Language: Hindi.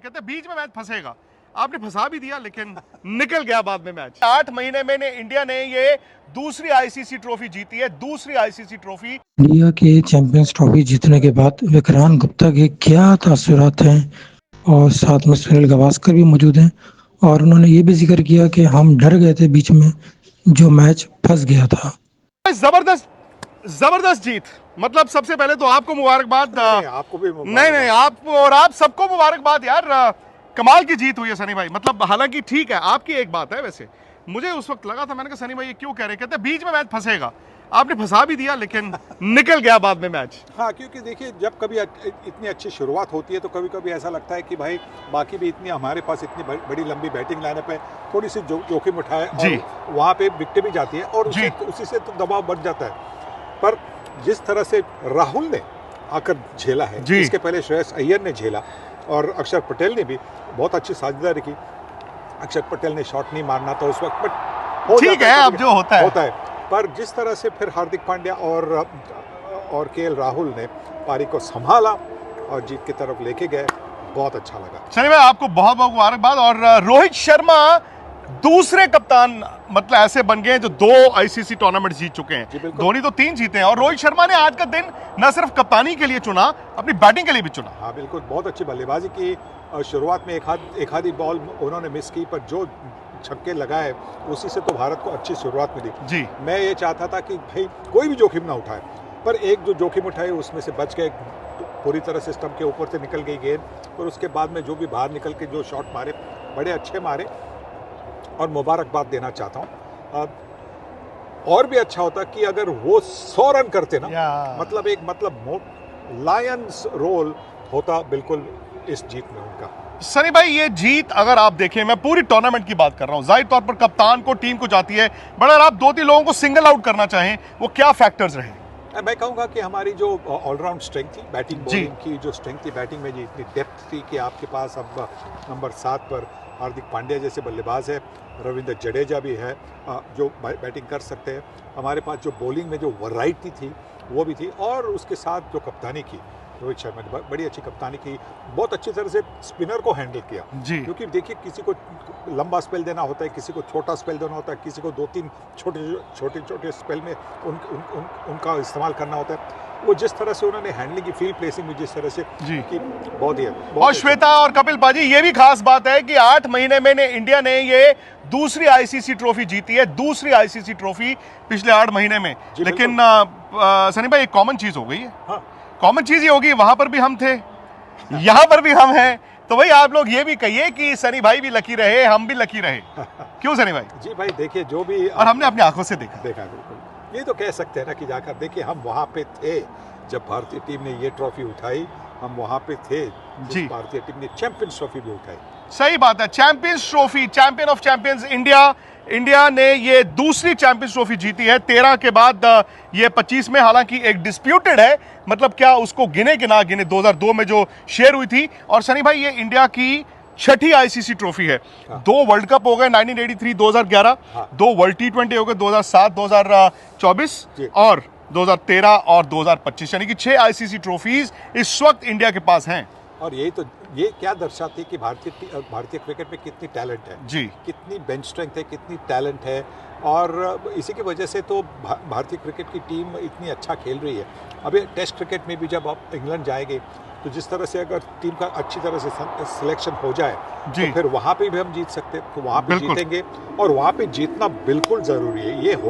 कहते बीच में मैच फंसेगा, आपने फंसा भी दिया लेकिन निकल गया बाद में मैच। 8 महीने में इंडिया ने ये दूसरी आईसीसी ट्रॉफी जीती है, दूसरी आईसीसी ट्रॉफी। इंडिया के चैंपियंस ट्रॉफी जीतने के बाद विक्रांत गुप्ता के क्या तासुरात हैं, और साथ में सुनील गावस्कर भी मौजूद हैं, और उन्होंने ये भी जिक्र किया कि हम डर गए थे बीच में, जो मैच फंस गया था। जबरदस्त जीत, मतलब सबसे पहले तो आपको मुबारकबाद। आपको भी नहीं, आप सबको मुबारकबाद यार। कमाल की जीत हुई है सनी भाई। मतलब हालांकि ठीक है, आपकी एक बात है, वैसे मुझे उस वक्त लगा था, मैंने कहा सनी भाई ये क्यों कह रहे, कहते बीच में मैच फंसेगा, आपने फंसा भी दिया लेकिन निकल गया बाद में मैच। हाँ, क्योंकि देखिए जब कभी इतनी अच्छी शुरुआत होती है तो कभी कभी ऐसा लगता है कि भाई बाकी भी इतनी हमारे पास इतनी बड़ी लंबी बैटिंग लाइनअप है, थोड़ी सी जोखिम उठाए और वहाँ पे विकेट भी जाती है और उसी से तो दबाव बढ़ जाता है। पर जिस तरह से राहुल ने आकर झेला है, इसके पहले श्रेयस अय्यर ने झेला और अक्षर पटेल ने भी बहुत अच्छी साझेदारी की। अक्षर पटेल ने शॉट नहीं मारना था उस वक्त, बट ठीक है, अब जो होता है। पर जिस तरह से फिर हार्दिक पांड्या और केएल राहुल ने पारी को संभाला और जीत की तरफ लेके गए, बहुत अच्छा लगा। सनी भाई आपको बहुत बहुत मुबारकबाद। और रोहित शर्मा दूसरे कप्तान मतलब ऐसे बन गए जो 2 आईसीसी टूर्नामेंट जीत चुके हैं। धोनी तो 3 जीते हैं और रोहित शर्मा ने आज का दिन न सिर्फ कप्तानी के लिए चुना, अपनी बैटिंग के लिए भी चुना। हाँ बिल्कुल, बहुत अच्छी बल्लेबाजी की। शुरुआत में एक आधी बॉल उन्होंने मिस की, पर जो छक्के लगाए उसी से तो भारत को अच्छी शुरुआत मिली। जी, मैं ये चाहता था कि भाई कोई भी जोखिम ना उठाए, पर एक जो जोखिम उठाए उसमें से बच गए, पूरी तरह से स्टंप के ऊपर से निकल गई गेंद और उसके बाद में जो भी बाहर निकल के जो शॉट मारे, बड़े अच्छे मारे और मुबारकबाद देना चाहता हूँ। और भी अच्छा होता कि अगर वो 100 रन करते ना, मतलब लायंस रोल होता बिल्कुल इस जीत में उनका। सनी भाई ये जीत अगर आप देखें, मैं पूरी टूर्नामेंट की बात कर रहा हूं, जाहिर तौर पर कप्तान को टीम को जाती है, बट अगर आप 2-3 लोगों को सिंगल आउट करना चाहें, वो क्या फैक्टर्स रहे? मैं कहूँगा कि हमारी जो ऑलराउंड स्ट्रेंथ थी, बैटिंग बॉलिंग की जो स्ट्रेंथ थी, बैटिंग में जो इतनी डेप्थ थी कि आपके पास अब नंबर 7 पर हार्दिक पांड्या जैसे बल्लेबाज है, रविंद्र जडेजा भी है जो बैटिंग कर सकते हैं। हमारे पास जो बॉलिंग में जो वैरायटी थी वो भी थी, और उसके साथ जो कप्तानी की रोहित शर्मा ने बड़ी अच्छी कप्तानी की, बहुत अच्छी तरह से स्पिनर को हैंडल किया। क्योंकि देखिए किसी को लंबा स्पेल देना होता है, किसी को छोटा स्पेल देना होता है, किसी को 2-3 छोटे स्पेल में उनका इस्तेमाल करना होता है। वो जिस तरह से उन्होंने हैंडलिंग की, फील्ड प्लेसिंग में जिस तरह से की, बहुत ही और श्वेता और कपिल पाजी ये भी खास बात है कि 8 महीने में इंडिया ने ये दूसरी आईसीसी ट्रॉफी जीती है, दूसरी आईसीसी ट्रॉफी पिछले 8 महीने में। लेकिन सनी भाई एक कॉमन चीज हो गई है। हाँ, कॉमन चीज ये होगी, वहां पर भी हम थे, यहां पर भी हम हैं, तो भाई आप लोग ये भी कहिए कि सनी भाई भी लकी रहे, हम भी लकी रहे। क्यों सनी भाई? जी भाई देखिए, जो भी और हमने अपनी आंखों से देखा। बिल्कुल, ये तो कह सकते हैं ना कि जाकर देखिए, हम वहां पे थे जब भारतीय टीम ने ये ट्रॉफी उठाई, हम वहां पे थे जी, भारतीय टीम ने चैंपियंस ट्रॉफी भी उठाई। सही बात है, champions trophy, champion of champions India ने ये दूसरी चैंपियंस ट्रॉफी जीती है 13 के बाद, ये 25 में। हालांकि एक डिस्प्यूटेड है, मतलब क्या उसको गिने कि ना गिने, 2002 में जो शेयर हुई थी। और सनी भाई ये इंडिया की 6ठी आईसीसी ट्रॉफी है। 2 वर्ल्ड कप हो गए, 1983 2011, 2 वर्ल्ड T20 हो गए 2007 2024 और 2013 और 2025, यानी कि 6 आईसीसी ट्रॉफीज इस वक्त इंडिया के पास हैं। और ये क्या दर्शाती है कि भारतीय क्रिकेट में कितनी टैलेंट है जी, कितनी बेंच स्ट्रेंथ है, कितनी टैलेंट है, और इसी की वजह से तो भारतीय क्रिकेट की टीम इतनी अच्छा खेल रही है। अभी टेस्ट क्रिकेट में भी जब आप इंग्लैंड जाएंगे तो जिस तरह से अगर टीम का अच्छी तरह से सिलेक्शन हो जाए तो फिर वहाँ पे भी हम जीत सकते हैं, तो वहाँ पे जीतेंगे, और वहाँ पे जीतना बिल्कुल ज़रूरी है। ये हो